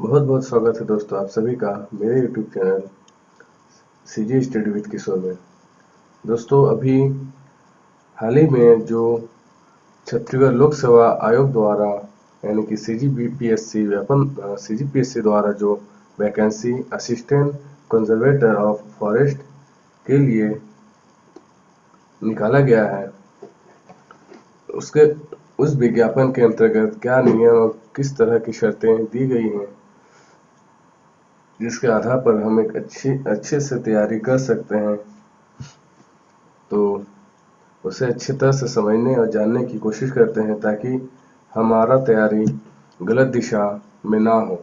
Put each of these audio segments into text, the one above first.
बहुत बहुत स्वागत है दोस्तों आप सभी का मेरे YouTube channel CG study with Kishore में। दोस्तों अभी हाल ही में जो छत्तीसगढ़ लोक सेवा आयोग द्वारा यानी कि सीजीपीएससी द्वारा जो vacancy assistant conservator of forest के लिए निकाला गया है, उसके उस विज्ञापन के अंतर्गत क्या नियम और किस तरह की शर्तें दी गई हैं, जिसके आधार पर हम एक अच्छे से तैयारी कर सकते हैं। तो उसे अच्छी तरह से समझने और जानने की कोशिश करते हैं ताकि हमारा तैयारी गलत दिशा में ना हो।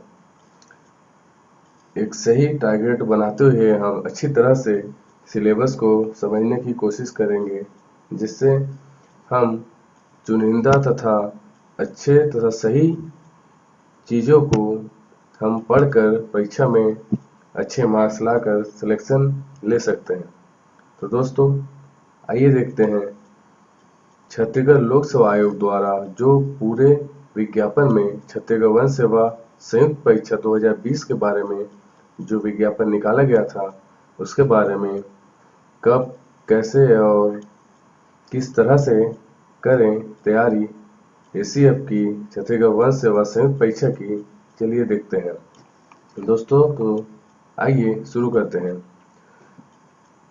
एक सही टारगेट बनाते हुए हम अच्छी तरह से सिलेबस को समझने की कोशिश करेंगे, जिससे हम चुनिंदा तथा अच्छे तथा सही चीज़ों को हम पढ़कर परीक्षा में अच्छे मार्क्स लाकर सिलेक्शन ले सकते हैं। तो दोस्तों आइए देखते हैं छत्तीसगढ़ लोक सेवा आयोग द्वारा जो पूरे विज्ञापन में छत्तीसगढ़ वन सेवा संयुक्त परीक्षा 2020 के बारे में जो विज्ञापन निकाला गया था, उसके बारे में कब, कैसे और किस तरह से करें तैयारी एसीएफ की छत्तीसगढ़ वन सेवा संयुक्त परीक्षा की। चलिए देखते हैं दोस्तों। तो आइए शुरू करते हैं।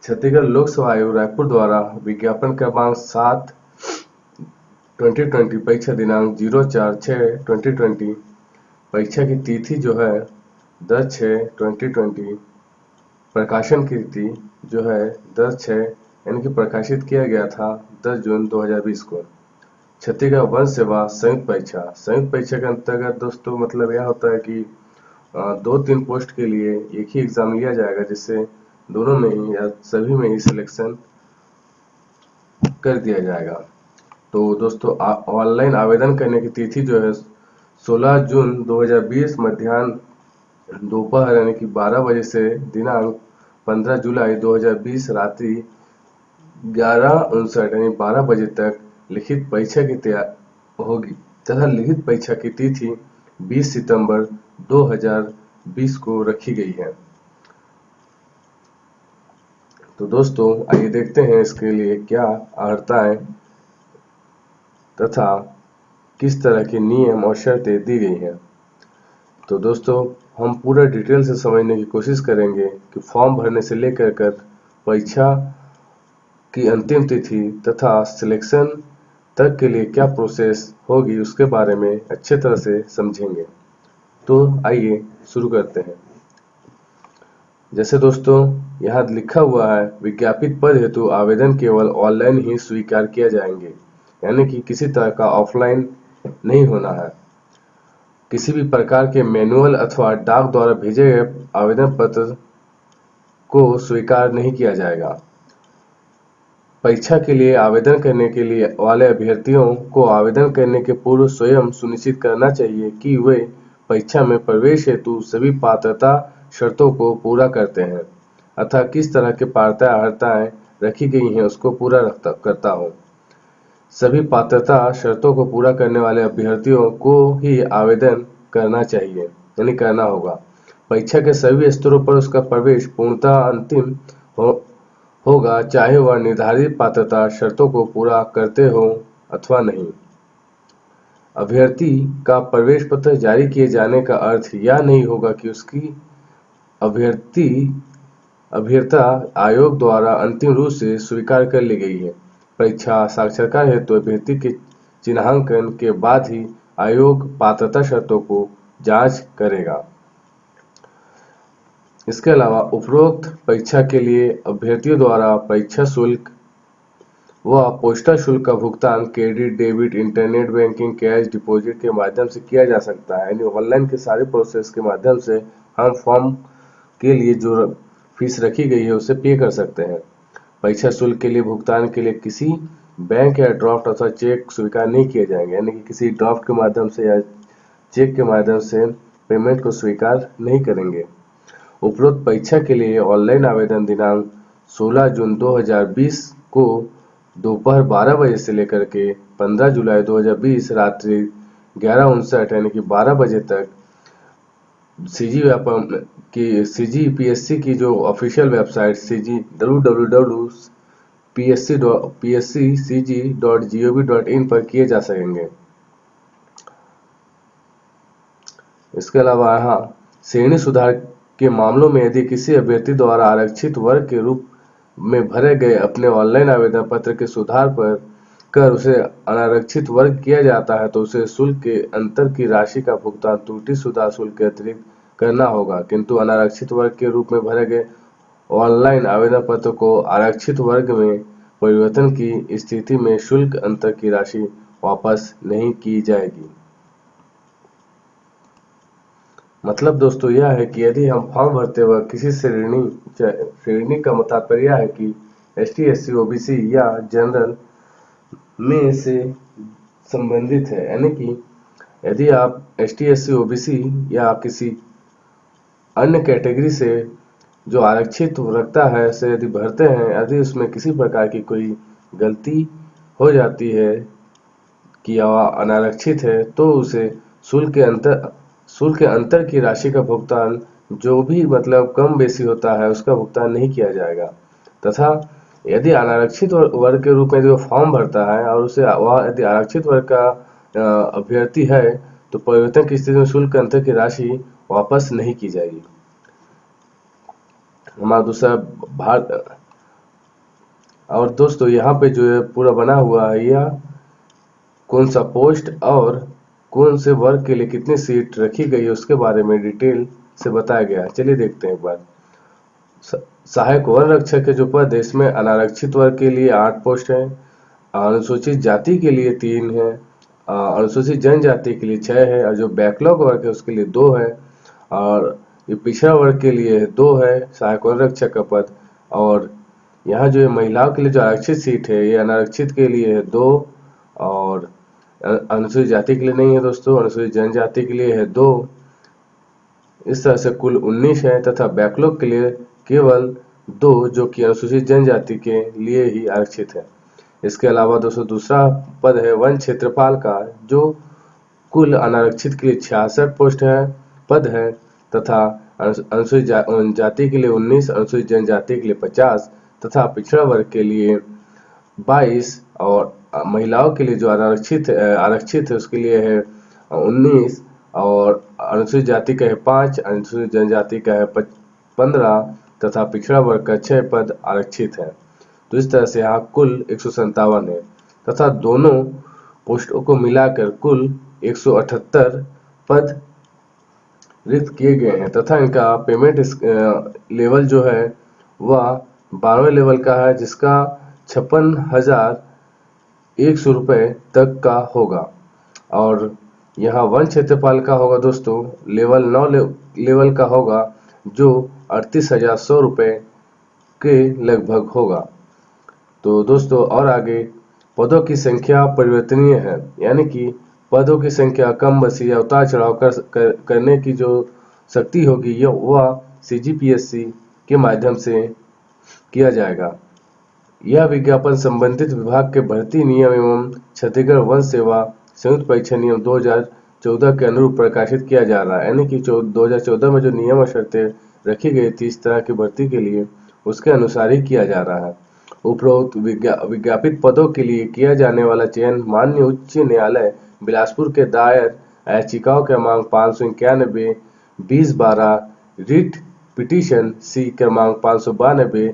छत्तीसगढ़ लोक सेवा आयोग रायपुर द्वारा विज्ञापन क्रमांक 7 2020 परीक्षा दिनांक 04/6/2020 परीक्षा की तिथि जो है 10/6/2020, प्रकाशन की तिथि जो है 10/6 यानी कि प्रकाशित किया गया था 10 जून 2020 को। छत्तीसगढ़ वन सेवा संयुक्त परीक्षा के अंतर्गत दोस्तों मतलब यह होता है कि 2-3 पोस्ट के लिए एक ही एग्जाम लिया जाएगा, जिससे दोनों में ही या सभी में ही सिलेक्शन कर दिया जाएगा। तो दोस्तों ऑनलाइन आवेदन करने की तिथि जो है 16 जून 2020 मध्याह्न दोपहर यानी कि 12 बजे से दिनांक 15 जुलाई 2020 रात्रि 11:59 यानी 12 बजे तक लिखित परीक्षा की तैयारी होगी तथा लिखित परीक्षा की तिथि 20 सितंबर 2020 को रखी गई है। तो दोस्तों आइए देखते हैं इसके लिए क्या अर्हताएं तथा किस तरह के नियम और शर्तें दी गई हैं। तो दोस्तों हम पूरा डिटेल से समझने की कोशिश करेंगे कि फॉर्म भरने से लेकर कर परीक्षा की अंतिम तिथि तथा सिलेक्शन तक के लिए क्या प्रोसेस होगी, उसके बारे में अच्छे तरह से समझेंगे। तो आइए शुरू करते हैं। जैसे दोस्तों यहाँ लिखा हुआ है, विज्ञापित पद हेतु आवेदन केवल ऑनलाइन ही स्वीकार किए जाएंगे, यानी कि किसी तरह का ऑफलाइन नहीं होना है। किसी भी प्रकार के मैनुअल अथवा डाक द्वारा भेजे गए आवेदन पत्र को स्वीकार नहीं किया जाएगा। परीक्षा के लिए आवेदन करने के लिए वाले अभ्यर्थियों को आवेदन करने के पूर्व स्वयं सुनिश्चित करना चाहिए कि वे परीक्षा में प्रवेश हेतु सभी पात्रता शर्तों को पूरा करते हैं अतः किस तरह के पात्रता अर्हताएं रखी गई हैं उसको पूरा करता हो। सभी पात्रता शर्तों को पूरा करने वाले अभ्यर्थियों को ही आवेदन करना चाहिए यानी करना होगा। परीक्षा के सभी स्तरों पर उसका प्रवेश पूर्णतः अंतिम होगा, चाहे वह निर्धारित पात्रता शर्तों को पूरा करते हो अथवा नहीं। अभ्यर्थी का प्रवेश पत्र जारी किए जाने का अर्थ यह नहीं होगा कि उसकी अभ्यर्थता आयोग द्वारा अंतिम रूप से स्वीकार कर ली गई है। परीक्षा साक्षात्कार हेतु अभ्यर्थी के चिन्हांकन के बाद ही आयोग पात्रता शर्तों को जांच करेगा। इसके अलावा उपरोक्त परीक्षा के लिए अभ्यर्थियों द्वारा परीक्षा शुल्क व पोस्टल शुल्क का भुगतान credit, debit, internet banking, cash deposit के माध्यम से किया जा सकता है। यानी ऑनलाइन के सारे प्रोसेस के माध्यम से हम फॉर्म के लिए जो फीस रखी गई है उसे पे कर सकते हैं। परीक्षा शुल्क के लिए भुगतान के लिए किसी बैंक या ड्राफ्ट अथवा चेक स्वीकार नहीं किए जाएंगे, यानी कि किसी ड्राफ्ट के माध्यम से या चेक के माध्यम से पेमेंट को स्वीकार नहीं करेंगे। उपरोक्त परीक्षा के लिए ऑनलाइन आवेदन दिनांक 16 जून 2020 को दोपहर 12 बजे से लेकर के 15 जुलाई 2020 रात्रि 11:59 यानी कि 12 बजे तक CGPSC की जो ऑफिशियल वेबसाइट www.psccg.gov.in पर किए जा सकेंगे। इसके अलावा यहाँ श्रेणी सुधार के मामलों में यदि किसी अभ्यर्थी द्वारा आरक्षित वर्ग के रूप में भरे गए अपने ऑनलाइन आवेदन पत्र के सुधार पर कर उसे अनारक्षित वर्ग किया जाता है तो उसे शुल्क के अंतर की राशि का भुगतान त्रुटि सुधार शुल्क के अतिरिक्त करना होगा, किंतु अनारक्षित वर्ग के रूप में भरे गए ऑनलाइन आवेदन पत्र को आरक्षित वर्ग में परिवर्तन की स्थिति में शुल्क अंतर की राशि वापस नहीं की जाएगी। मतलब दोस्तों यह है कि यदि हम फॉर्म भरते वक्त किसी श्रेणी का तात्पर्य है कि ST SC OBC या जनरल में से संबंधित है, यानी कि यदि आप ST SC OBC या किसी अन्य कैटेगरी से जो आरक्षित रखता है से यदि भरते हैं, यदि उसमें किसी प्रकार की कोई गलती हो जाती है कि वह अनारक्षित है तो उसे शुल्क के अंतर की राशि का भुगतान जो भी मतलब कम बेसी होता है उसका भुगतान नहीं किया जाएगा, तथा यदि अनारक्षित वर्ग के रूप में जो फॉर्म भरता है और उसे वह यदि आरक्षित वर्ग का अभ्यर्थी है तो परिवर्तन की स्थिति में शुल्क अंतर की राशि वापस नहीं की जाएगी। हमारा दूसरा भारत और दोस्तों यहाँ पे जो है पूरा बना हुआ है यह कौन सा पोस्ट और कौन से वर्ग के लिए कितनी सीट रखी गई है उसके बारे में डिटेल से बताया गया है। चलिए देखते हैं एक बार। सहायक वन रक्षक के जो पद है इसमें अनारक्षित वर्ग के लिए 8 पोस्ट है, अनुसूचित जाति के लिए 3 है, अनुसूचित जनजाति के लिए 6 है और जो बैकलॉग वर्ग है उसके लिए 2 है और ये पिछड़ा वर्ग के लिए 2 है सहायक वन रक्षक का पद। और यहाँ जो महिलाओं के लिए जो आरक्षित सीट है ये अनारक्षित के लिए है 2 और अनुसूचित जाति के लिए नहीं है दोस्तों, अनुसूचित जनजाति के लिए है 2। इस तरह से कुल 19 है तथा बैकलॉग के लिए केवल 2 जो कि अनुसूचित जनजाति के लिए ही आरक्षित है। इसके अलावा दोस्तों दूसरा पद है वन क्षेत्रपाल का जो कुल अनारक्षित के लिए 66 पोस्ट है पद है तथा अनुसूचित जाति के लिए 19, अनुसूचित जनजाति के लिए 50 तथा पिछड़ा वर्ग के लिए 22 और महिलाओं के लिए जो आरक्षित है उसके लिए है 19 और अनुसूचित जाति का है 5, अनुसूचित जनजाति का है 15 तथा पिछड़ा वर्ग का 6 पद आरक्षित है। तो इस तरह से यहाँ कुल 157 है तथा दोनों पोस्टों को मिलाकर कुल 178 पद रिक्त किए गए हैं तथा इनका पेमेंट लेवल जो है वह 12वें लेवल का है जिसका 56,100 रुपये तक का होगा और यहाँ वन क्षेत्रपाल का होगा दोस्तों लेवल 9 लेवल का होगा जो 38,100 रुपये के लगभग होगा। तो दोस्तों और आगे पदों की संख्या परिवर्तनीय है, यानी कि पदों की संख्या कम बसी या उतार चढ़ाव करने की जो शक्ति होगी वह CGPSC के माध्यम से किया जाएगा। यह विज्ञापन संबंधित विभाग के भर्ती नियम एवं छत्तीसगढ़ वन सेवा संयुक्त परीक्षा नियम 2014 के अनुरूप प्रकाशित किया जा रहा है, यानी कि 2014 में जो नियम और शर्तें रखी गई थी इस तरह की भर्ती के लिए उसके अनुसार ही किया जा रहा है। उपरोक्त विज्ञापित पदों के लिए किया जाने वाला चयन माननीय उच्च न्यायालय बिलासपुर के दायर याचिकाओं क्रमांक 591 2012 रिट पिटीशन C क्रमांक 592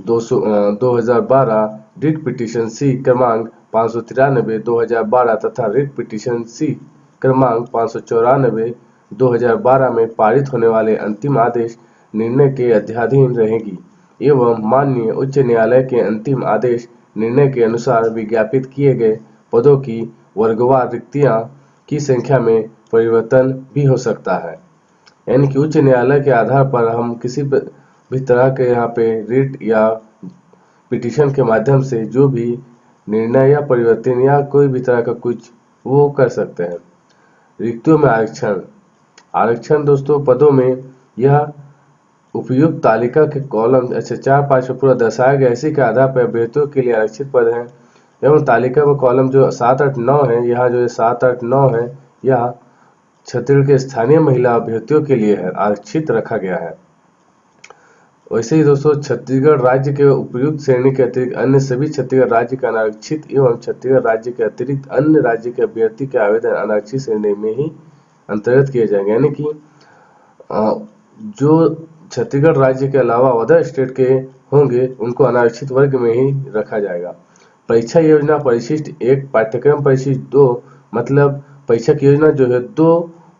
2012 रिट पिटीशन C क्रमांक 593 2012 तथा रिट पिटीशन C क्रमांक 594 2012 में पारित होने वाले अंतिम आदेश निर्णय के अध्याधीन रहेगी एवं माननीय उच्च न्यायालय के अंतिम आदेश निर्णय के अनुसार विज्ञापित किए गए पदों की वर्गवार रिक्तियां की संख्या में परिवर्तन भी हो सकता है। यानी कि उच्च न्यायालय के आधार पर हम किसी भी तरह के यहाँ पे रिट या पिटीशन के माध्यम से जो भी निर्णय या परिवर्तन या कोई भी तरह का कुछ वो कर सकते हैं। रिक्तियों में आरक्षण दोस्तों पदों में यह उपयुक्त तालिका के कॉलम 4-5 में पूरा दर्शाया गया इसी के आधार पर अभ्यर्थियों के लिए आरक्षित पद हैं एवं तालिका में कॉलम जो 7, 8, 9 है, यहाँ जो 7, 8, 9 है यह छत्तीसगढ़ के स्थानीय महिला अभ्यर्थियों के लिए है आरक्षित रखा गया है। वैसे ही दोस्तों छत्तीसगढ़ राज्य के उपयुक्त श्रेणी के अतिरिक्त अन्य सभी छत्तीसगढ़ राज्य के अनारक्षित एवं छत्तीसगढ़ राज्य के अतिरिक्त अन्य राज्य के अभ्यर्थी के आवेदन अनारक्षित श्रेणी में ही अंतर्गत किए जाएंगे। यानी कि जो छत्तीसगढ़ राज्य के अलावा अदर स्टेट के होंगे उनको अनारक्षित वर्ग में ही रखा जाएगा। परीक्षा योजना परिशिष्ट 1, पाठ्यक्रम परिशिष्ट 2, मतलब परीक्षा की योजना जो है 2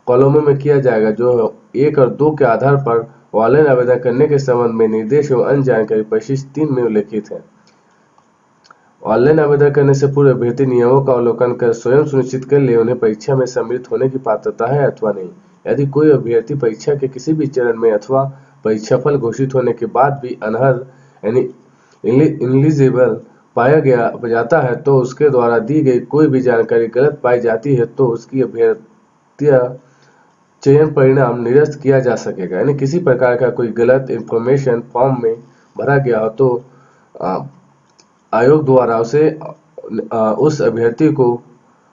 कॉलमों में किया जाएगा, जो 1 और 2 के आधार पर ऑनलाइन आवेदन करने के संबंध में निर्देश एवं अन्य जानकारी परिशिष्ट 3 में उल्लेखित है। ऑनलाइन आवेदन करने से पूर्व अभ्यर्थी नियमों का अवलोकन कर स्वयं सुनिश्चित कर ले उन्हें परीक्षा में सम्मिलित होने की पात्रता है अथवा नहीं। यदि कोई अभ्यर्थी परीक्षा के किसी भी चरण में अथवा परीक्षाफल घोषित होने के बाद भी अनर्ह यानी इनएलिजिबल पाया जाता है तो उसके द्वारा दी गई कोई भी जानकारी गलत पाई जाती है तो उसकी अभ्यर्थी चयन परिणाम निरस्त किया जा सकेगा। यानी किसी प्रकार का कोई गलत इंफॉर्मेशन फॉर्म में भरा गया हो तो आयोग द्वारा उस अभ्यर्थी को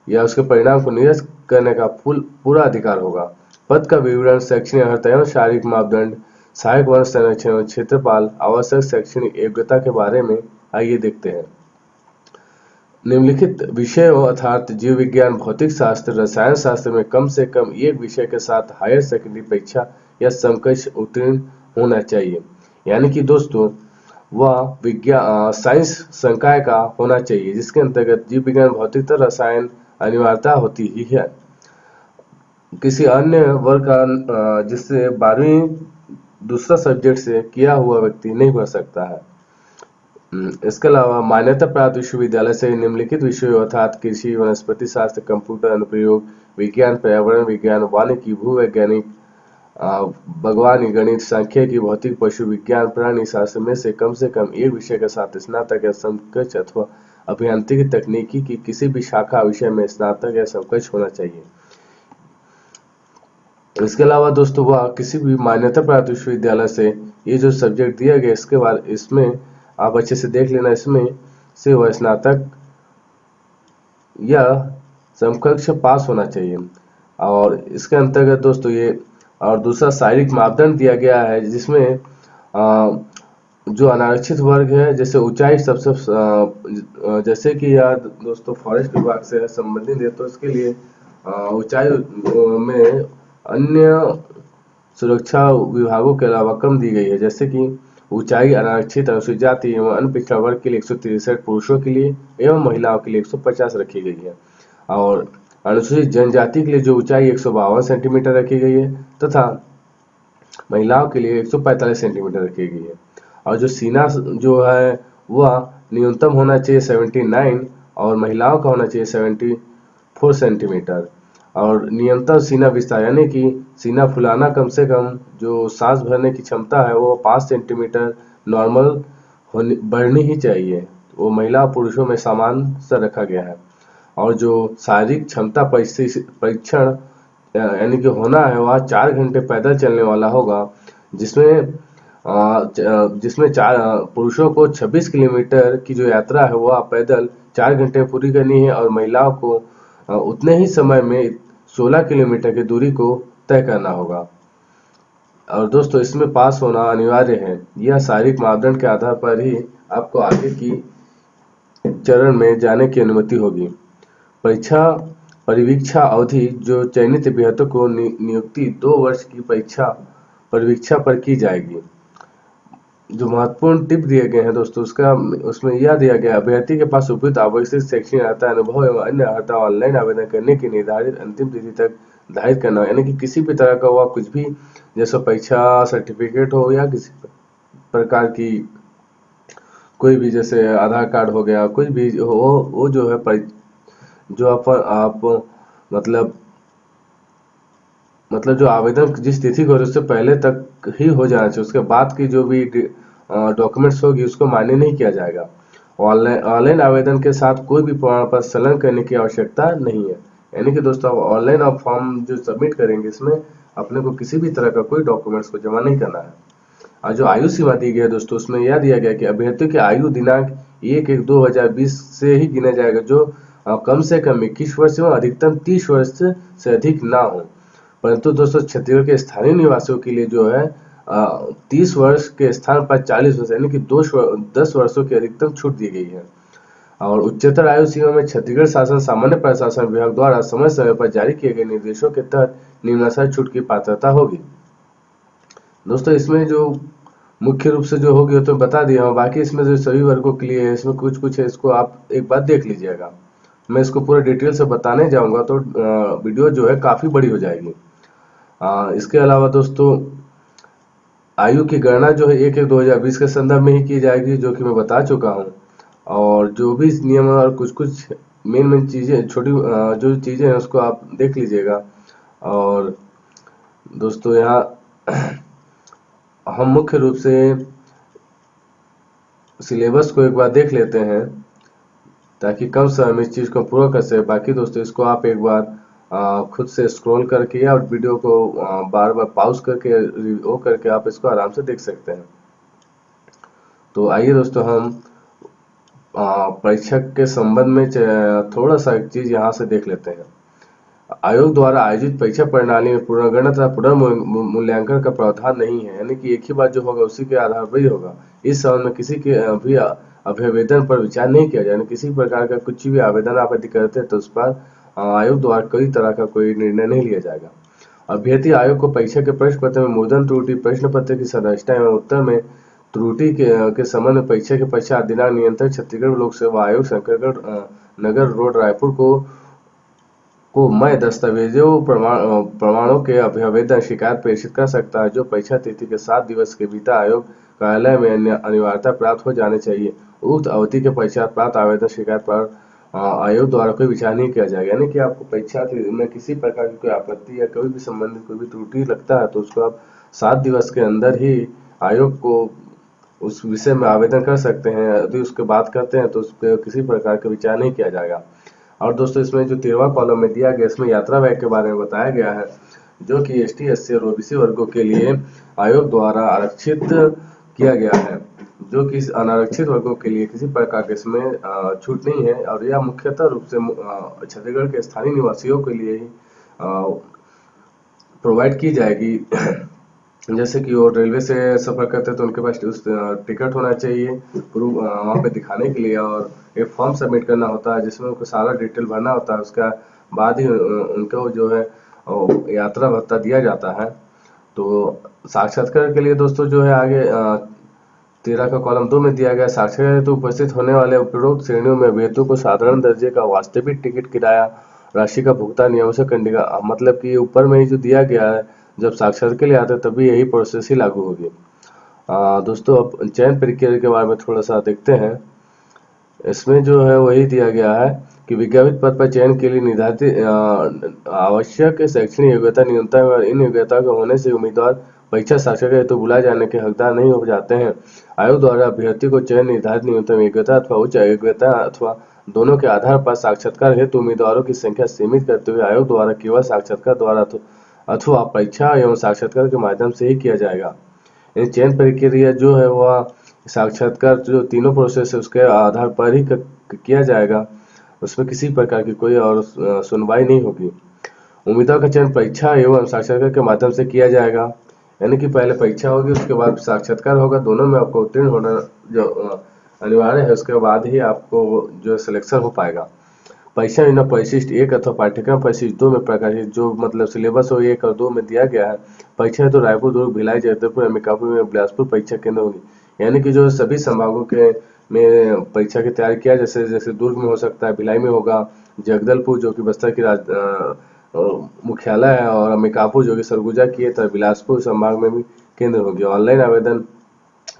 या उसके परिणाम को निरस्त करने का पूरा अधिकार होगा। पद का विवरण, शैक्षणिक अर्हता एवं शारीरिक मापदंड, सहायक वन संरक्षण एवं क्षेत्रपाल, आवश्यक शैक्षणिक योग्यता के बारे में आइए देखते हैं। निम्नलिखित विषयों अर्थात जीव विज्ञान, भौतिक शास्त्र, रसायन शास्त्र में कम से कम एक विषय के साथ हायर सेकेंडरी परीक्षा या समकक्ष उत्तीर्ण होना चाहिए। यानी कि दोस्तों वह विज्ञान साइंस संकाय का होना चाहिए जिसके अंतर्गत जीव विज्ञान, भौतिकता, रसायन अनिवार्यता होती ही है। किसी अन्य वर्ग का जिससे 12वीं दूसरा सब्जेक्ट से किया हुआ व्यक्ति नहीं भर सकता है। इसके अलावा मान्यता प्राप्त विश्वविद्यालय से निम्नलिखित विषयों अर्थात कृषि, वनस्पति शास्त्र, कंप्यूटर अनुप्रयोग विज्ञान, पर्यावरण विज्ञान, वानिकी, भूवैज्ञानिक, बागवानी, गणित, सांख्यिकी, भौतिक, पशु विज्ञान, प्राणी शास्त्र में से कम एक विषय के साथ स्नातक या समकक्ष अथवा अभियांत्रिकी तकनीकी की किसी भी शाखा विषय में स्नातक या समकक्ष होना चाहिए। इसके अलावा दोस्तों वह किसी भी मान्यता प्राप्त विश्वविद्यालय से ये जो सब्जेक्ट दिया गया इसके बाद इसमें आप अच्छे से देख लेना, इसमें से वह स्नातक या समकक्ष पास होना चाहिए। और इसके अंतर्गत दोस्तों ये और दूसरा शारीरिक मापदंड दिया गया है जिसमें जो अनारक्षित वर्ग है जैसे ऊंचाई सबसे जैसे कि यार दोस्तों फॉरेस्ट विभाग से संबंधित है तो इसके लिए ऊंचाई में अन्य सुरक्षा विभागों के अलावा कम दी गई है। जैसे कि ऊंचाई अनारक्षित, अनुसूचित जाति एवं अन्य पिछड़ा वर्ग के लिए 163 पुरुषों के लिए एवं महिलाओं के लिए 150 रखी गई है। और अनुसूचित जनजाति के लिए जो ऊंचाई 152 सेंटीमीटर रखी गई है तथा महिलाओं के लिए 145 सेंटीमीटर रखी गई है। और जो सीना जो है वह न्यूनतम होना चाहिए 79 और महिलाओं का होना चाहिए 74 सेंटीमीटर। और न्यूनतम सीना विस्तार यानी कि सीना फुलाना कम से कम जो सांस भरने की क्षमता है वो 5 सेंटीमीटर नॉर्मल बढ़नी ही चाहिए, वो महिला पुरुषों में समान सा रखा गया है। और जो शारीरिक क्षमता परीक्षण यानी कि होना है वह 4 घंटे पैदल चलने वाला होगा जिसमें पुरुषों को 26 किलोमीटर की जो यात्रा है वह पैदल 4 घंटे पूरी करनी है और महिलाओं को उतने ही समय में 16 किलोमीटर की दूरी को तय करना होगा। और दोस्तों इसमें पास होना अनिवार्य है। यह शारीरिक मापदंड के आधार पर ही आपको आगे की चरण में जाने की अनुमति होगी। परिवीक्षा अवधि जो चयनित अभ्यर्थियों को नियुक्ति 2 वर्ष की परिवीक्षा पर की जाएगी। जो महत्वपूर्ण टिप दिए गए हैं दोस्तों उसमें यह दिया गया अभ्यर्थी के पास उपयुक्त आवश्यक शैक्षणिक अर्हता, अनुभव एवं अन्य अर्हता ऑनलाइन आवेदन करने की निर्धारित अंतिम तिथि तक धारित करना। यानी कि किसी भी तरह का हुआ कुछ भी जैसे परीक्षा सर्टिफिकेट हो या किसी प्रकार की कोई भी जैसे आधार कार्ड हो गया कुछ भी हो वो जो है जो आप मतलब जो आवेदन जिस तिथि को उससे पहले तक ही हो जाना चाहिए। उसके बाद की जो भी डॉक्यूमेंट्स होगी उसको मान्य नहीं किया जाएगा। ऑनलाइन आवेदन के साथ कोई भी प्रमाण पत्र संलग्न करने की आवश्यकता नहीं है। यानी कि दोस्तों ऑनलाइन आप फॉर्म जो सबमिट करेंगे इसमें अपने को किसी भी तरह का कोई डॉक्यूमेंट्स को जमा नहीं करना है। और जो आयु सीमा दी गई है दोस्तों उसमें यह दिया गया कि अभ्यर्थियों की आयु दिनांक 1/1/2020 से ही गिना जाएगा जो कम से कम 21 वर्ष एवं अधिकतम 30 वर्ष से अधिक ना हो। परंतु दोस्तों छत्तीसगढ़ के स्थानीय निवासियों के लिए जो है 30 वर्ष के स्थान पर 40 वर्ष यानी कि 10 वर्षों की अधिकतम छूट दी गई है। और उच्चतर आयु सीमा में छत्तीसगढ़ शासन सामान्य प्रशासन विभाग द्वारा समय समय पर जारी किए गए निर्देशों के तहत निम्नानुसार छूट की पात्रता होगी। दोस्तों इसमें जो मुख्य रूप से जो होगी तो बता दिया हूँ, बाकी इसमें जो सभी वर्गों के लिए है इसमें कुछ है, इसको आप एक बार देख लीजिएगा। मैं इसको पूरा डिटेल से बताने जाऊंगा तो वीडियो जो है काफी बड़ी हो जाएगी। इसके अलावा दोस्तों आयु की गणना जो है 1/1/2020 के संदर्भ में ही की जाएगी, जो कि मैं बता चुका हूँ। और जो भी नियम और कुछ मेन चीजें छोटी जो चीजें हैं उसको आप देख लीजिएगा। और दोस्तों यहाँ हम मुख्य रूप से सिलेबस को एक बार देख लेते हैं ताकि कम समय में इस चीज को पूरा कर सके। बाकी दोस्तों इसको आप एक बार खुद से स्क्रॉल करके या वीडियो को बार बार पॉज करके वो करके आप इसको आराम से देख सकते हैं। तो आइए दोस्तों हम परीक्षा के संबंध में थोड़ा सा एक चीज यहाँ से देख लेते हैं। आयोग द्वारा आयोजित परीक्षा प्रणाली में पुनर्गणना तथा पुनर्मूल्यांकन का प्रावधान नहीं है, यानी कि एक ही बात जो होगा उसी के आधार पर ही होगा। इस संबंध में किसी के भी अभ्यावेदन पर विचार नहीं किया जाए। किसी प्रकार का कुछ भी आवेदन आप यदि करते हैं तो उस पर आयोग द्वारा कोई तरह का कोई निर्णय नहीं लिया जाएगा। अभ्यर्थी आयोग को परीक्षा के प्रश्न पत्र में मुद्रण त्रुटि, प्रश्न पत्र की संरचना एवं उत्तर में त्रुटि के संबंध में परीक्षा के पश्चात दिनांक नियंत्रक छत्तीसगढ़ लोक सेवा आयोग शंकरगढ़ नगर रोड रायपुर को मैं दस्तावेजों प्रमाणों के अभ्यावेदन शिकायत प्रेषित कर सकता है, जो परीक्षा तिथि के 7 दिवस के भीतर आयोग कार्यालय में अनिवार्यता प्राप्त हो जाने चाहिए। उक्त अवधि के पश्चात प्राप्त आवेदन शिकायत पर आयोग द्वारा कोई विचार नहीं किया जाएगा। यानी कि आपको परीक्षा में किसी प्रकार की कोई आपत्ति या कोई भी संबंधित कोई भी त्रुटि लगता है तो उसको आप 7 दिवस के अंदर ही आयोग को उस विषय में आवेदन कर सकते हैं। यदि उसके बात करते हैं तो उस पर किसी प्रकार का विचार नहीं किया जाएगा। और दोस्तों इसमें जो 13वां कॉलम में दिया गया, इसमें यात्रा व्यय के बारे में बताया गया है, जो कि एसटी, एससी और ओबीसी वर्गों के लिए आयोग द्वारा आरक्षित किया गया है, जो कि अनारक्षित वर्गों के लिए किसी प्रकार के इसमें छूट नहीं है। और यह मुख्यतः रूप से छत्तीसगढ़ के स्थानीय निवासियों के लिए ही प्रोवाइड की जाएगी। जैसे कि वो रेलवे से सफर करते हैं तो उनके पास उस टिकट होना चाहिए वहाँ पे दिखाने के लिए, और एक फॉर्म सबमिट करना होता है जिसमें उनको सारा डिटेल भरना होता है। उसका बाद ही उनको जो है यात्रा भत्ता दिया जाता है। तो साक्षात्कार के लिए दोस्तों जो है आगे 13 का कॉलम 2 में दिया गया, साक्षात्कार हेतु उपस्थित होने वाले उपरोक्त श्रेणियों में अभ्यर्थियों को साधारण दर्जे का वास्तविक टिकट किराया राशि का भुगतान नियमों से करने का, मतलब कि ऊपर में ही जो दिया गया है जब साक्षात्कार के लिए आते तभी यही प्रोसेस ही लागू होगी। दोस्तों अब चयन प्रक्रिया के बारे में थोड़ा सा देखते हैं। इसमें जो है वही दिया गया है कि विज्ञापित पद पर चयन के लिए निर्धारित आवश्यक शैक्षणिक योग्यता न्यूनतम है, और इन योग्यता के होने से उम्मीदवार परीक्षा साक्षात्कार हेतु बुलाए जाने के हकदार नहीं हो जाते हैं। आयोग द्वारा अभ्यर्थी को चयन निर्धारित न्यूनतम योग्यता अथवा उच्च योग्यता अथवा दोनों के आधार पर साक्षात्कार हेतु उम्मीदवारों की संख्या सीमित करते हुए आयोग द्वारा केवल साक्षात्कार द्वारा अथवा परीक्षा एवं साक्षात्कार के माध्यम से ही किया जाएगा। इन चयन प्रक्रिया जो है वह साक्षात्कार जो तीनों प्रोसेस है उसके आधार पर ही किया जाएगा, उसमें किसी प्रकार की कोई और सुनवाई नहीं होगी। उम्मीदवार का चयन परीक्षा एवं साक्षात्कार के माध्यम से किया जाएगा, यानी कि पहले परीक्षा होगी उसके बाद साक्षात्कार होगा, दोनों में आपको उत्तीर्ण होना जो अनिवार्य है, उसके बाद ही आपको जो सिलेक्शन हो पाएगा। परीक्षा योजना परिशिष्ट 1 अथवा पाठ्यक्रम परिशिष्ट 2 में प्रकाशित जो मतलब सिलेबस हो 1 और 2 में दिया गया है। परीक्षा तो रायपुर, दुर्ग, भिलाई, जगदलपुर, अंबिकापुर में बिलासपुर परीक्षा केंद्र होगी, यानी कि जो सभी संभागों के में परीक्षा की तैयारी किया, जैसे दुर्ग में हो सकता है, भिलाई में होगा, जगदलपुर जो कि बस्तर की मुख्यालय है, और अंबिकापुर जो कि सरगुजा की है, तो बिलासपुर संभाग में भी केंद्र होगी। ऑनलाइन आवेदन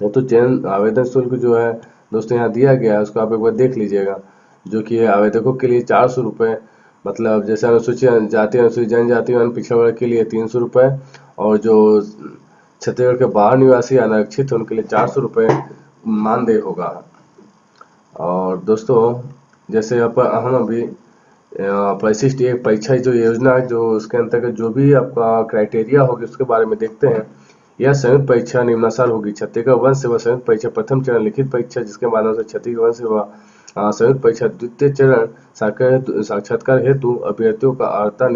तो चयन आवेदन शुल्क जो है दोस्तों यहाँ दिया गया है, उसको आप एक बार देख लीजिएगा, जो कि आवेदकों के लिए 400 रुपये, मतलब जैसे अनुसूचित जाति, अनुसूचित जनजाति, पिछड़ा वर्ग के लिए 300 रुपये, और जो छत्तीसगढ़ के बाहर निवासी अनारक्षित उनके लिए 400 रुपये मानदेय होगा। और दोस्तों जैसे हम अभी परिशिष्ट 1 परीक्षा जो योजना जो उसके अंतर्गत जो भी आपका क्राइटेरिया होगी उसके बारे में देखते हैं। यह संयुक्त परीक्षा निम्नानुसार होगी। छत्तीसगढ़ वन सेवा संयुक्त परीक्षा प्रथम चरण लिखित परीक्षा, जिसके माध्यम से छत्तीसगढ़ वन सेवा संयुक्त परीक्षा द्वितीय चरण साक्षात्कार हेतु अभ्यर्थियों का अर्हता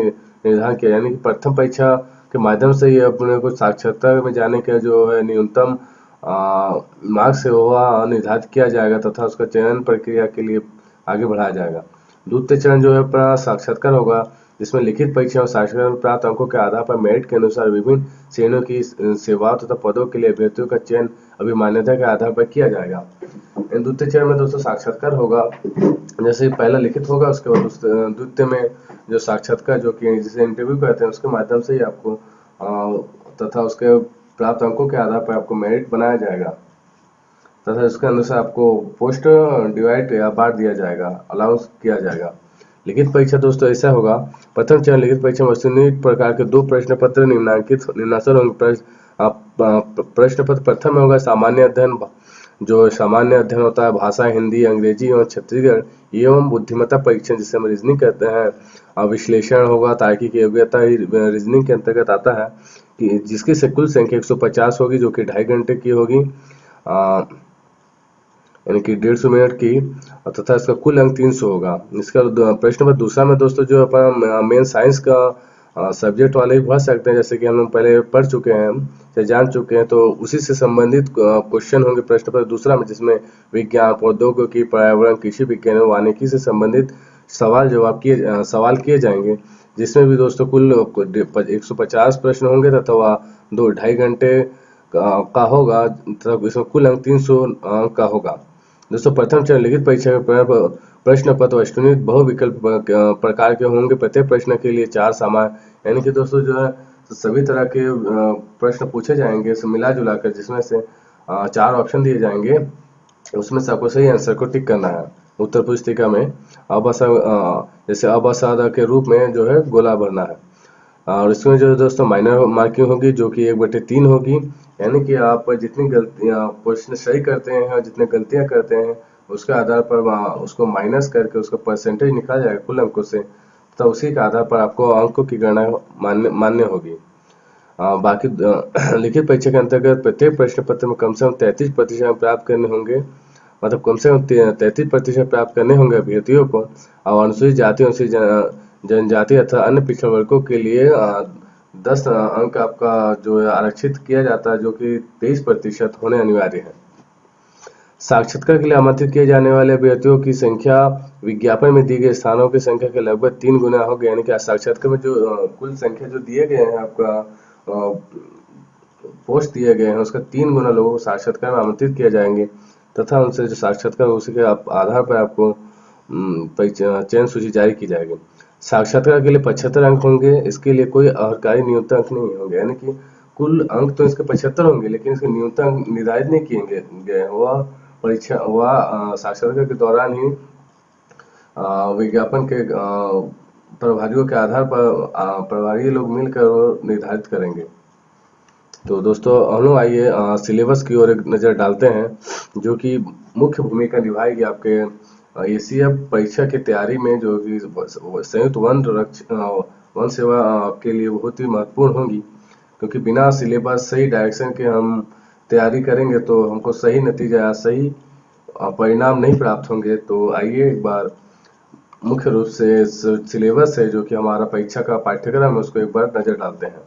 निर्धारण किया, यानी कि प्रथम परीक्षा के माध्यम से ही अपने को साक्षरता में जाने का जो है न्यूनतम मार्क्स से वह निर्धारित किया जाएगा तथा उसका चयन प्रक्रिया के लिए आगे बढ़ाया जाएगा। द्वितीय चरण जो है अपना साक्षात्कार होगा, जिसमें लिखित परीक्षा और साक्षात्कार में प्राप्त अंकों के आधार पर मेरिट के अनुसार विभिन्न श्रेणियों की सेवाओं तथा पदों के लिए अभ्यर्थियों का चयन अभी मान्यता के आधार पर किया जाएगा। द्वितीय चरण में दोस्तों साक्षात्कार होगा, जैसे पहला लिखित होगा, उसके बाद द्वितीय में जो साक्षात्कार जो कि जिसे इंटरव्यू कहते हैं उसके माध्यम से ही आपको तथा उसके प्राप्त अंकों के आधार पर आपको मेरिट बनाया जाएगा तथा इसके अनुसार आपको पोस्ट डिवाइड या बांट दिया जाएगा, अलाउंस किया जाएगा। लिखित परीक्षा दोस्तों ऐसा होगा, प्रथम चरण लिखित परीक्षा में वस्तुनिष्ठ प्रकार के 2 प्रश्न पत्र निम्नानुसार होंगे। प्रश्न पत्र प्रथम में होगा सामान्य अध्ययन, जो सामान्य अध्ययन होता है भाषा हिंदी, अंग्रेजी एवं छत्तीसगढ़ एवं बुद्धिमत्ता परीक्षण जिसे हम रीजनिंग कहते हैं। विश्लेषण होगा, तार्किक योग्यता रीजनिंग के अंतर्गत आता है कि जिसकी से कुल संख्या 150 होगी, जो कि 2.5 घंटे की होगी, यानी कि 150 मिनट की, तथा इसका कुल अंक 300 होगा। इसका प्रश्न नंबर दूसरा में दोस्तों जो अपना मेन साइंस का सब्जेक्ट वाले भी भर सकते हैं, जैसे कि हम लोग पहले पढ़ चुके हैं या जान चुके हैं, तो उसी से संबंधित क्वेश्चन होंगे प्रश्न पत्र दूसरा में, जिसमें विज्ञान, प्रौद्योगिकी, पर्यावरण, कृषि विज्ञान, वानिकी से संबंधित सवाल किए जाएंगे, जिसमें भी दोस्तों कुल 150 प्रश्न होंगे तथा वह 2-2.5 घंटे का होगा तथा इसमें कुल अंक 300 अंक का होगा। दोस्तों प्रथम चरण लिखित परीक्षा के प्रश्न पत्र वस्तुनिष्ठ बहुविकल्प प्रकार के होंगे। प्रत्येक प्रश्न के लिए 4 सामान्य, यानी कि दोस्तों जो है सभी तरह के प्रश्न पूछे जाएंगे मिला जुला कर, जिसमें से 4 ऑप्शन दिए जाएंगे, उसमें से आपको सही आंसर को टिक करना है। उत्तर पुस्तिका में जैसे अवसाद के रूप में जो है गोला भरना है। और इसमें जो दोस्तों माइनर मार्किंग होगी, जो कि 1/3 होगी, यानी कि आप जितनी गलतियां प्रश्न सही करते हैं और जितने गलतियां करते हैं उसके आधार पर उसको माइनस करके उसका परसेंटेज निकाला जाएगा कुल अंकों से, तो उसी के आधार पर आपको अंकों की गणना मान्य होगी। बाकी लिखित परीक्षा के अंतर्गत प्रत्येक प्रश्न पत्र में कम से कम 33% प्राप्त करने होंगे, मतलब कम से कम 33% प्राप्त करने होंगे अभ्यर्थियों को। और अनुसूचित जाति, अनुसूचित जनजाति अथवा अन्य पिछड़े वर्गों के लिए 10 अंक आपका जो है आरक्षित किया जाता है, जो कि 23% होने अनिवार्य है। साक्षात्कार के लिए आमंत्रित किए जाने वाले अभ्यर्थियों की संख्या विज्ञापन में दी गई स्थानों की संख्या के लगभग 3 गुना होगी, यानी कि साक्षात्कार में जो कुल संख्या जो दिए गए हैं, आपका पोस्ट दिए गए हैं, उसका 3 गुना लोगों को साक्षात्कार में आमंत्रित किए जाएंगे तथा उनसे जो साक्षात्कार उसी के आधार पर आपको चयन सूची जारी की जाएगी। साक्षात्कार के लिए 75 अंक होंगे, इसके लिए कोई अहर्कारी न्यूनतम अंक नहीं होंगे, यानी कि कुल अंक तो इसके 75 होंगे, लेकिन इसके न्यूनतम अंक निर्धारित नहीं किए गए। वह परीक्षा वह साक्षात्कार के दौरान ही विज्ञापन के प्रभारियों के आधार पर प्रभारी लोग मिलकर निर्धारित करेंगे। तो दोस्तों हम लोग आइए सिलेबस की ओर एक नज़र डालते हैं, जो कि मुख्य भूमिका निभाएगी आपके एसीएफ परीक्षा की तैयारी में, जो कि संयुक्त वन सेवा के लिए बहुत ही महत्वपूर्ण होगी, क्योंकि बिना सिलेबस सही डायरेक्शन के हम तैयारी करेंगे तो हमको सही नतीजा, सही परिणाम नहीं प्राप्त होंगे। तो आइए एक बार मुख्य रूप से सिलेबस है जो कि हमारा परीक्षा का पाठ्यक्रम है, उसको एक बार नज़र डालते हैं।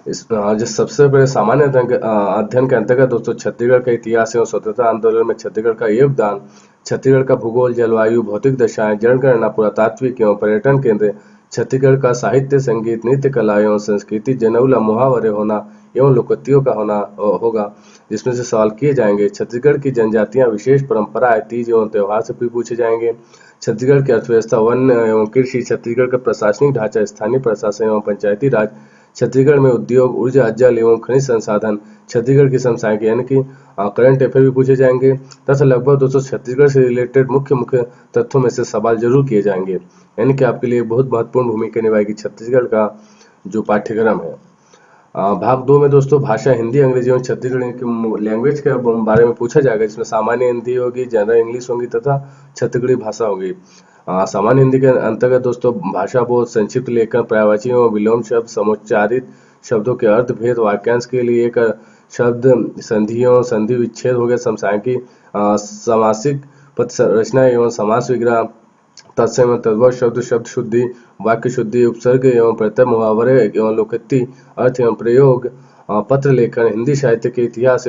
जो सबसे बड़े सामान्य अध्ययन के अंतर्गत दोस्तों छत्तीसगढ़ का इतिहास एवं स्वतंत्रता आंदोलन में छत्तीसगढ़ का योगदान, छत्तीसगढ़ का भूगोल, जलवायु, भौतिक दशाएं, जनगणना, पुरातात्विक एवं पर्यटन केंद्र, छत्तीसगढ़ का साहित्य, संगीत, नृत्य कला एवं संस्कृति, जनौला, मुहावरे होना एवं लोकोक्तियों का होना होगा, जिसमें से सवाल किए जाएंगे। छत्तीसगढ़ की जनजातियां, विशेष परंपराएं, तीज एवं त्योहार से भी पूछे जाएंगे। छत्तीसगढ़ की अर्थव्यवस्था, वन एवं कृषि, छत्तीसगढ़ का प्रशासनिक ढांचा, स्थानीय प्रशासन एवं पंचायती राज, छत्तीसगढ़ में उद्योग, ऊर्जा, जल एवं खनिज संसाधन, छत्तीसगढ़ की समसामयिक, यानी कि करंट अफेयर भी पूछे जाएंगे तथा लगभग दोस्तों छत्तीसगढ़ से रिलेटेड मुख्य तथ्यों में से सवाल जरूर किए जाएंगे, यानी कि आपके लिए बहुत महत्वपूर्ण भूमिका निभाएगी छत्तीसगढ़ का जो पाठ्यक्रम है। भाग 2 में दोस्तों भाषा हिंदी, अंग्रेजी एवं छत्तीसगढ़ी की लैंग्वेज के बारे में पूछा जाएगा, जिसमें सामान्य हिंदी होगी, जनरल इंग्लिश होगी तथा छत्तीसगढ़ी भाषा होगी। सामान्य हिंदी के अंतर्गत दोस्तों भाषा बोध, संक्षिप्त लेखन, पर्यायवाची एवं विलोम शब्द, समुच्चारित शब्दों के अर्थ भेद, वाक्यांश के लिए एक शब्द, संधियों, संधि विच्छेद हो गया, समसामयिकी, समासिक पद रचना एवं समास विग्रह, तत्सम तद्भव शब्द शब्द शुद्धि, वाक्य शुद्धि, उपसर्ग एवं प्रत्यय, मुहावरे एवं लोकोक्ति, अर्थ एवं प्रयोग, पत्र लेखन, हिंदी साहित्य के इतिहास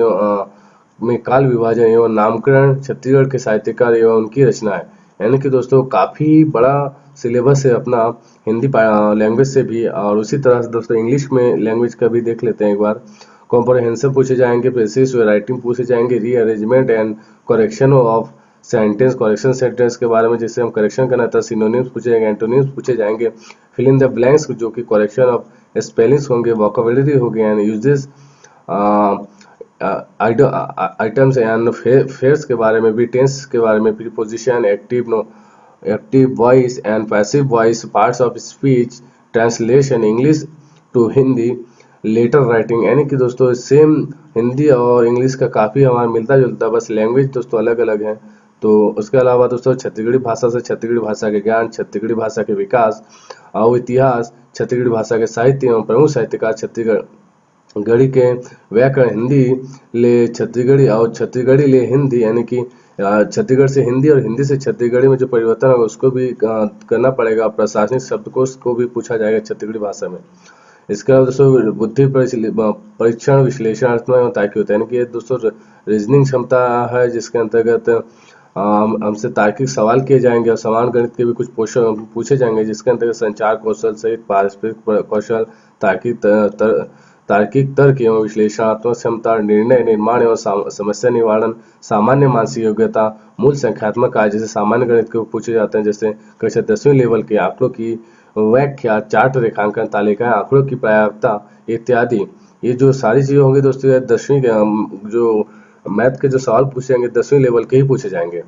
में काल विभाजन एवं नामकरण, छत्तीसगढ़ के साहित्यकार एवं उनकी रचनाएं। यानी कि दोस्तों काफ़ी बड़ा सिलेबस है अपना हिंदी लैंग्वेज से भी। और उसी तरह से दोस्तों इंग्लिश में लैंग्वेज का भी देख लेते हैं एक बार। कॉम्प्रहेंसिव पूछे जाएंगे, प्रेसिस राइटिंग पूछे जाएंगे, rearrangement and correction of sentence, correction sentence के बारे में जिससे हम करेक्शन करना था, सिनोनिम्स पूछे जाएंगे, एंटोनिम्स पूछे जाएंगे, फिल इन द ब्लैंक्स जो कि करेक्शन ऑफ स्पेलिंग्स होंगे, वोकैबुलरी हो गया and uses, idioms and phrases के बारे में भी, टेंस के बारे में, preposition, active voice and passive voice, parts of speech, translation English to Hindi, letter writing. यानी कि दोस्तों सेम हिंदी और इंग्लिश का काफ़ी हमारा मिलता जुलता, बस लैंग्वेज दोस्तों अलग अलग है। तो उसके अलावा दोस्तों छत्तीसगढ़ी भाषा से छत्तीसगढ़ी भाषा के ज्ञान, छत्तीसगढ़ी भाषा के विकास और इतिहास, छत्तीसगढ़ी भाषा के साहित्य एवं प्रमुख साहित्यकार, छत्तीसगढ़ी के व्याकरण, हिंदी ले छत्तीसगढ़ी और छत्तीसगढ़ी ले हिंदी, यानी कि छत्तीसगढ़ से हिंदी और हिंदी से छत्तीसगढ़ी में जो परिवर्तन होगा उसको भी करना पड़ेगा। प्रशासनिक शब्दकोश को भी पूछा जाएगा छत्तीसगढ़ी भाषा में। इसके अलावा दोस्तों बुद्धि परीक्षण, विश्लेषणात्मक एवं तार्किक होता है, यानी कि ये दोस्तों रीजनिंग क्षमता है जिसके अंतर्गत हमसे तार्किक सवाल किए जाएंगे और समान गणित के भी कुछ पूछे जाएंगे जिसके अंतर्गत संचार कौशल सहित पारस्परिक कौशल, तार्किक तर्क एवं विश्लेषणात्मक क्षमता, निर्णय निर्माण एवं समस्या निवारण, सामान्य मानसिक योग्यता, मूल संख्यात्मक कार्य जैसे सामान्य गणित के पूछे जाते हैं, जैसे कक्षा 10वीं लेवल के आंकड़ों की व्याख्या, चार्ट रेखांकन, तालिकाएं, आंकड़ों की पर्याप्तता इत्यादि। ये जो सारी चीजें होंगी दोस्तों 10वीं के जो मैथ के जो सवाल पूछे जाएंगे 10वीं लेवल के ही पूछे जाएंगे।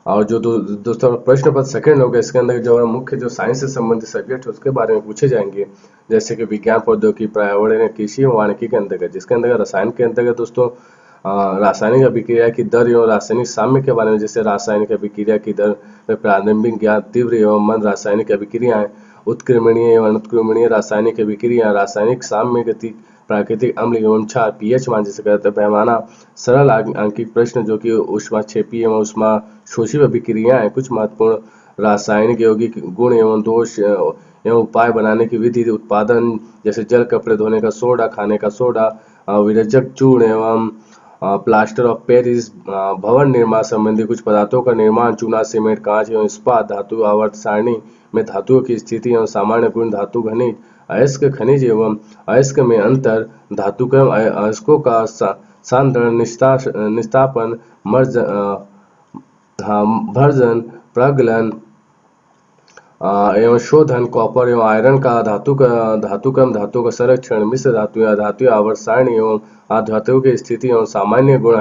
और जो दोस्तों प्रश्न पत्र सेकंड होगा, इसके अंदर जो मुख्य जो साइंस से संबंधित सब्जेक्ट है उसके बारे में पूछे जाएंगे, जैसे कि विज्ञान, प्रौद्योगिकी, पर्यावरण, कृषि एवं वानिकी के अंतर्गत, जिसके अंतर्गत रसायन के अंतर्गत दोस्तों रासायनिक अभिक्रिया की दर एवं रासायनिक साम्य के बारे में, जैसे रासायनिक अभिक्रिया की दर में प्रारंभिक ज्ञान, तीव्र एवं मंद रासायनिक अभिक्रियाएं, उत्क्रमणीय एवं अनुत्क्रमणीय रासायनिक अभिक्रिया, रासायनिक साम्य गति, प्राकृतिक अम्ल एवं क्षार, पीएच मान जिसे कहते हैं, पैमाना, सरल अंकित प्रश्न जो कि ऊष्माक्षेपी एवं ऊष्माशोषी अभिक्रियाएं, कुछ महत्वपूर्ण रासायनिक यौगिक गुण एवं दोष एवं उपाय बनाने की विधि, उत्पादन जैसे जल, कपड़े धोने का सोडा, खाने का सोडा, विरजक चूर्ण एवं प्लास्टर ऑफ पेरिस, भवन निर्माण संबंधी कुछ पदार्थों का निर्माण, चूना, सीमेंट, कांच एवं इस्पात, धातु आवर्त सारणी में धातुओं की स्थिति एवं सामान्य गुण, धातु खनिज, अयस्क खनिज एवं अयस्क में अंतर, धातुक्रम, अयस्कों का सांद्रण, निस्तापन, भर्जन, प्रगलन एवं शोधन, कॉपर एवं आयरन का धातुक्रम, धातुओं का संरक्षण, मिश्र धातु या धातु आवर्त सारणी एवं धातुओं की स्थिति एवं सामान्य गुण,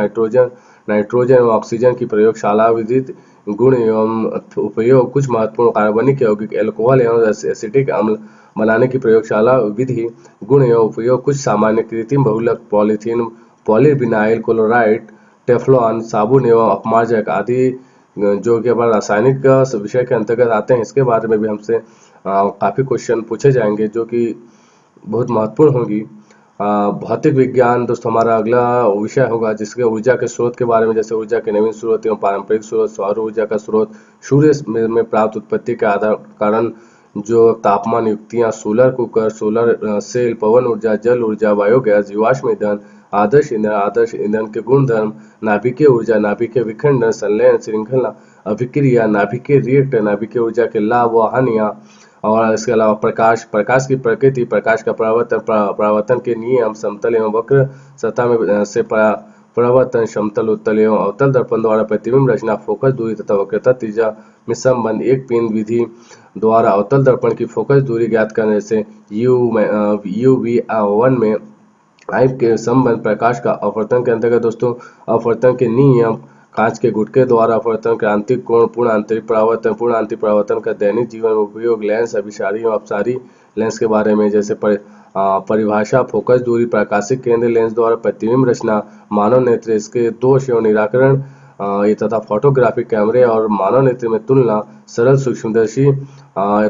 नाइट्रोजन एवं ऑक्सीजन की प्रयोगशाला विधित गुण एवं उपयोग, कुछ महत्वपूर्ण कार्बनिक यौगिक, एल्कोहल एवं एसिटिक अम्ल बनाने की प्रयोगशाला विधि, गुण एवं उपयोग, कुछ सामान्य कृत्रिम बहुलक, पॉलीथीन, पॉलीविनाइल क्लोराइड, टेफ्लॉन, साबुन एवं अपमार्जक आदि जो कि हमारा रासायनिक विषय के अंतर्गत आते हैं। इसके बारे में भी हमसे काफ़ी क्वेश्चन पूछे जाएंगे जो कि बहुत महत्वपूर्ण होगी। भौतिक विज्ञान दोस्तों हमारा अगला विषय होगा, जिसके ऊर्जा के स्रोत के बारे में, जैसे ऊर्जा के नवीन स्रोत एवं पारंपरिक स्रोत, सौर ऊर्जा का स्रोत, सूर्य में प्राप्त उत्पत्ति के आधार कारण जो तापमान युक्तियाँ, सोलर कुकर, सोलर सेल, पवन ऊर्जा, जल ऊर्जा, बायोगैस, जीवाश्म ईंधन, आदर्श ईंधन के गुणधर्म, नाभिकीय ऊर्जा, नाभिकीय विखंडन, संलयन, श्रृंखला अभिक्रिया, नाभिकीय रिएक्टर, नाभिकीय ऊर्जा के लाभ व हानियाँ, और इसके अलावा प्रकाश की प्रकृति, प्रकाश का परावर्तन के नियम, समतल एवं वक्र सतह में से परावर्तन, समतल, उत्तल एवं अवतल दर्पण द्वारा प्रतिबिंब रचना, फोकस दूरी तथा वक्रता त्रिज्या में संबंध, एक पिन विधि द्वारा अवतल दर्पण की फोकस दूरी ज्ञात करने से UV1 में आई के संबंध, प्रकाश का अपवर्तन के अंतर्गत दोस्तों अपवर्तन के नियम, कांच के गुटके द्वारा अपवर्तन, क्रांतिक कोण, पूर्ण आंतरिक परावर्तन का दैनिक जीवन में उपयोग, लेंस, अभिसारी एवं अपसारी लेंस के बारे में, जैसे परिभाषा, फोकस दूरी, प्रकाशिक केंद्र लेंस द्वारा प्रतिबिंब रचना, मानव नेत्र, इसके दोष एवं निराकरण तथा फोटोग्राफिक कैमरे और मानव नेत्र में तुलना, सरल सूक्ष्मदर्शी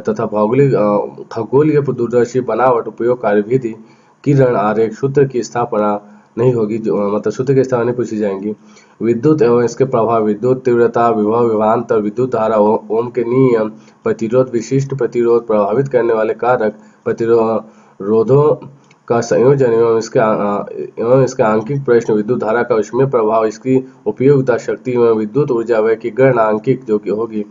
तथा भौगोलिक खगोलीय दूरदर्शी बनावट, उपयोग कार्यविधि, किरण आरेख सूत्र की स्थापना, नहीं होगी, जो मतलब सूत्र की स्थान नहीं पूछी जाएंगी। विद्युत एवं इसके प्रभाव, विद्युत तीव्रता, विभव, विभवांतर, विद्युत धारा, ओम के नियम, प्रतिरोध, विशिष्ट प्रतिरोध, प्रभावित करने वाले कारक, प्रतिरोधों का संयोजन एवं इसके आंकिक प्रश्न, विद्युत धारा का उसमें प्रभाव, इसकी उपयोगिता, शक्ति एवं विद्युत ऊर्जा व्यय की गणना आंकिक जो कि होगी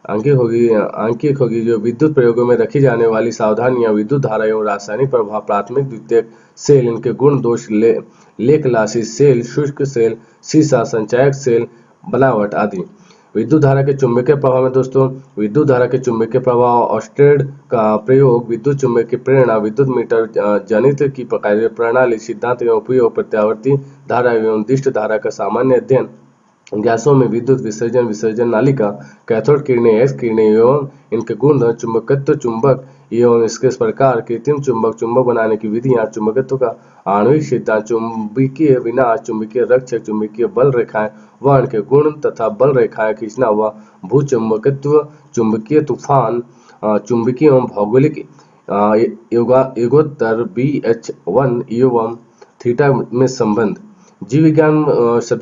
आंकिक होगी जो विद्युत प्रयोगों में रखी जाने वाली सावधानियां, विद्युत धारा एवं रासायनिक प्रभाव, प्राथमिक द्वितीयक सेल, इनके गुण दोष, लेख राशि, सेल, शुष्क सेल, सीसा, संचायक सेल, बनावट आदि। विद्युत धारा के चुंबकीय प्रभाव में दोस्तों, विद्युत धारा के चुंबकीय प्रभाव, ऑस्टेड का प्रयोग, विद्युत चुंबकीय प्रेरणा, विद्युत मीटर जनित की कार्य प्रणाली, सिद्धांत एवं उपयोग, प्रत्यावर्ती धारा एवं दिष्ट धारा का सामान्य अध्ययन, गैसों में विद्युत विसर्जन, विसर्जन नालिका, कैथोड किरणें, एक्स किरणें एवं इनके गुण, चुंबकत्व, चुंबक एवं इसके प्रकार, कृत्रिम चुंबक, चुंबक बनाने की विधियां, चुंबकत्व का आणविक सिद्धांत, चुंबकीय विनाश, चुंबकीय रक्षक, चुंबकीय बल रेखाएं व इनके गुण तथा बल रेखाएं खींचना व भूचुंबकत्व, चुंबकीय तूफान, चुंबकीय एवं भौगोलिक युगोत्तर BH1 एवं थीटा में संबंध। जीव विज्ञान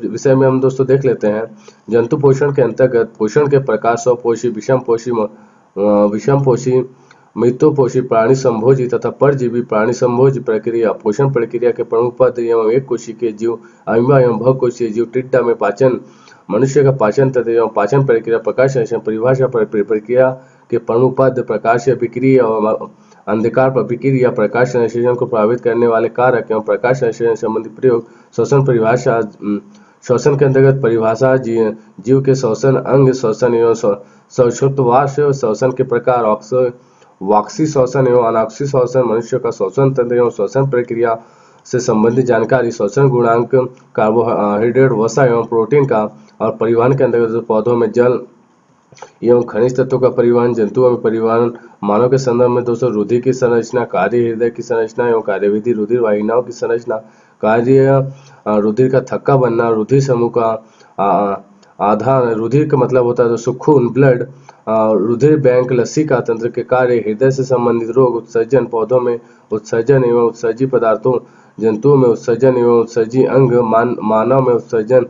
विषय में हम दोस्तों देख लेते हैं। जंतु पोषण के अंतर्गत पोषण के प्रकार स्वपोषी, विषमपोषी, मृत्युपोषी, प्राणी संभोजी तथा परजीवी प्राणी संभोजी प्रक्रिया, पोषण प्रक्रिया के प्रमुख पद एवं एक कोशिकीय जीव, अमीबा एवं बहुकोशीय जीव, टिड्डा में पाचन, मनुष्य का पाचन तंत्र एवं पाचन प्रक्रिया, प्रकाश संश्लेषण परिभाषा पर प्रक्रिया के प्रमुख पद, प्रकाश अभिक्रिया एवं अंधकार प्रतिक्रिया, प्रकाश संश्लेषण को प्रभावित करने वाले कारक एवं प्रकाश संश्लेषण संबंधी प्रयोग, श्वसन परिभाषा, श्वसन के अंतर्गत परिभाषा, जीव के श्वसन अंग, श्वसन एवं श्वासोच्छ्वास, श्वसन के प्रकार, वाक्सी श्वसन एवं अनाक्षी श्वसन, मनुष्य का श्वसन तंत्र एवं श्वसन प्रक्रिया से संबंधित जानकारी, श्वसन गुणांक, कार्बोहाइड्रेट, वसा एवं प्रोटीन का, और परिवहन के अंतर्गत पौधों में जल एवं खनिज तत्वों का परिवहन, जंतुओं में परिवहन। मानव के संदर्भ में दोस्तों रुधिर की संरचना, कार्य हृदय की संरचना एवं कार्यविधि, रुधिर वाहिनियों की संरचना, कार्य, रुधिर का थक्का बनना, रुधिर समूह का आधार, रुधिर का मतलब होता है दोस्तों खून, ब्लड, रुधिर बैंक, लस्सी का तंत्र के कार्य, हृदय से संबंधित रोग, उत्सर्जन, पौधों में उत्सर्जन एवं उत्सर्जी पदार्थों, जंतुओं में उत्सर्जन एवं उत्सर्जी अंग, मानव में उत्सर्जन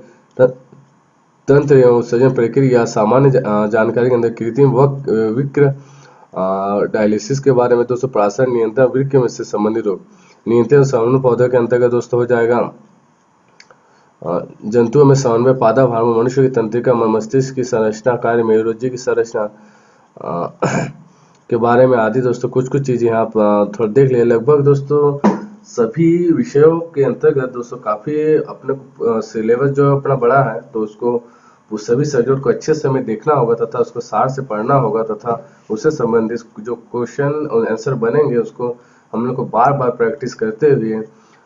तंत्र एवं उत्सर्जन प्रक्रिया। सामान्य जानकारी के अंदर कृत्रिम विक्र, डायलिसिस के बारे में दोस्तों, प्राशन, नियंत्रण, वृक्क में से संबंधित रोग, नियंत्रण समन्वय पौधों के अंतर्गत दोस्तों हो जाएगा। जंतुओं में समन्वय, पादप हार्मोन, मनुष्य की तंत्रिका, मस्तिष्क की संरचना, कार्य, मेरुरज्जु की संरचना के बारे में आदि दोस्तों कुछ चीजें यहाँ आप थोड़ा देख लिया। लगभग दोस्तों सभी विषयों के अंतर्गत दोस्तों काफी अपने सिलेबस जो अपना बड़ा है, तो उसको उस सभी सब्जेक्ट को अच्छे से हमें देखना होगा तथा उसको सार से पढ़ना होगा तथा उससे संबंधित जो क्वेश्चन और आंसर बनेंगे उसको हम लोग को बार बार प्रैक्टिस करते हुए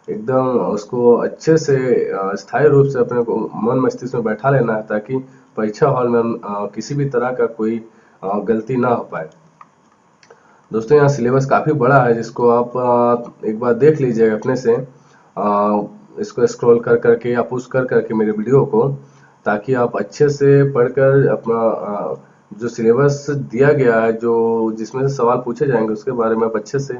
एकदम उसको अच्छे से स्थायी रूप से अपने को मन मस्तिष्क में बैठा लेना है, ताकि परीक्षा हॉल में किसी भी तरह का कोई गलती ना हो पाए। दोस्तों यहाँ सिलेबस काफ़ी बड़ा है, जिसको आप एक बार देख लीजिएगा अपने से, इसको स्क्रॉल कर करके या पुश कर करके मेरे वीडियो को, ताकि आप अच्छे से पढ़कर अपना जो सिलेबस दिया गया है, जो जिसमें से सवाल पूछे जाएंगे उसके बारे में आप अच्छे से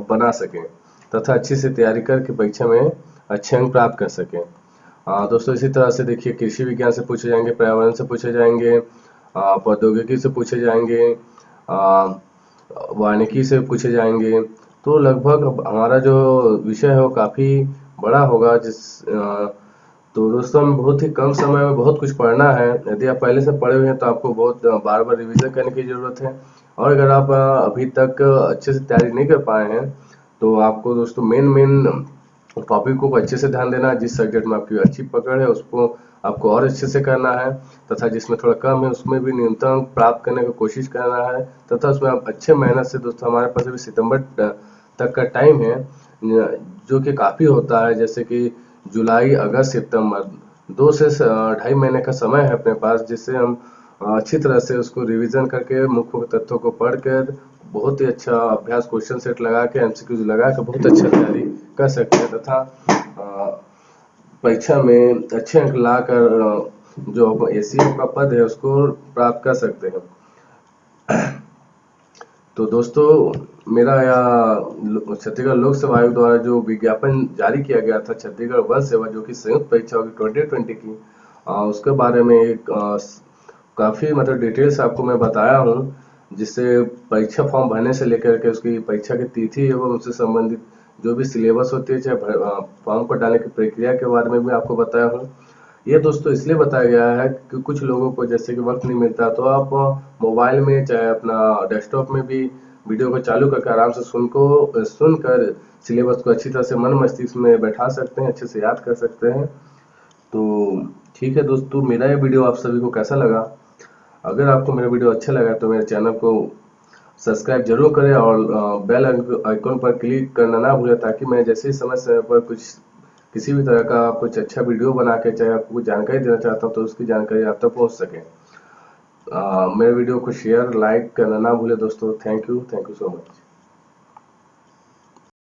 बना सकें तथा अच्छी से तैयारी करके परीक्षा में अच्छे अंक प्राप्त कर सकें। दोस्तों इसी तरह से देखिए, कृषि विज्ञान से पूछे जाएंगे, पर्यावरण से पूछे जाएंगे, प्रौद्योगिकी से पूछे जाएंगे, वानिकी से पूछे जाएंगे। तो लगभग हमारा जो विषय है वो काफ़ी बड़ा होगा, तो दोस्तों हम बहुत ही कम समय में बहुत कुछ पढ़ना है। यदि आप पहले से पढ़े हुए हैं तो आपको बहुत बार बार रिवीजन करने की ज़रूरत है, और अगर आप अभी तक अच्छे से तैयारी नहीं कर पाए हैं तो आपको दोस्तों मेन टॉपिकों को अच्छे से ध्यान देना है। जिस सब्जेक्ट में आपकी अच्छी पकड़ है उसको आपको और अच्छे से करना है, तथा जिसमें थोड़ा कम है उसमें भी न्यूनतम प्राप्त करने की कोशिश करना है, तथा उसमें आप अच्छे मेहनत से दोस्तों, हमारे पास अभी सितंबर तक का टाइम है, जो कि काफ़ी होता है, जैसे कि जुलाई, अगस्त, सितंबर 2 से 2.5 महीने का समय है अपने पास, जिससे हम अच्छी तरह से उसको रिवीजन करके मुख्य तत्वों को पढ़कर बहुत ही अच्छा अभ्यास क्वेश्चन सेट लगा के MCQs लगा के बहुत अच्छा तैयारी कर सकते हैं, तथा परीक्षा में अच्छे अंक लाकर जो ACO का पद है उसको प्राप्त कर सकते हैं। तो दोस्तों मेरा छत्तीसगढ़ लोक सेवा आयोग द्वारा जो विज्ञापन जारी किया गया था छत्तीसगढ़ वन सेवा जो कि संयुक्त परीक्षा होगी 2020 की, उसके बारे में एक काफ़ी मतलब डिटेल से आपको मैं बताया हूँ, जिससे परीक्षा फॉर्म भरने से लेकर के उसकी परीक्षा की तिथि एवं उससे संबंधित जो भी सिलेबस होती है, चाहे फॉर्म को डालने की प्रक्रिया के बारे में भी आपको बताया हूँ। ये दोस्तों इसलिए बताया गया है कि कुछ लोगों को जैसे कि वक्त नहीं मिलता, तो आप मोबाइल में चाहे अपना डेस्कटॉप में भी वीडियो को चालू करके आराम से सुनकर सिलेबस को अच्छी तरह से मन मस्तिष्क में बैठा सकते हैं, अच्छे से याद कर सकते हैं। तो ठीक है दोस्तों, मेरा ये वीडियो आप सभी को कैसा लगा? अगर आपको मेरा वीडियो अच्छा लगा तो मेरे चैनल को सब्सक्राइब जरूर करें और बेल आइकॉन पर क्लिक करना ना भूलें, ताकि मैं जैसे ही समय समय पर किसी भी तरह का कुछ अच्छा वीडियो बना के चाहे आपको कुछ जानकारी देना चाहता हूँ तो उसकी जानकारी आप तक पहुँच सके। मेरे वीडियो को शेयर लाइक करना ना भूलें दोस्तों। Thank you so much.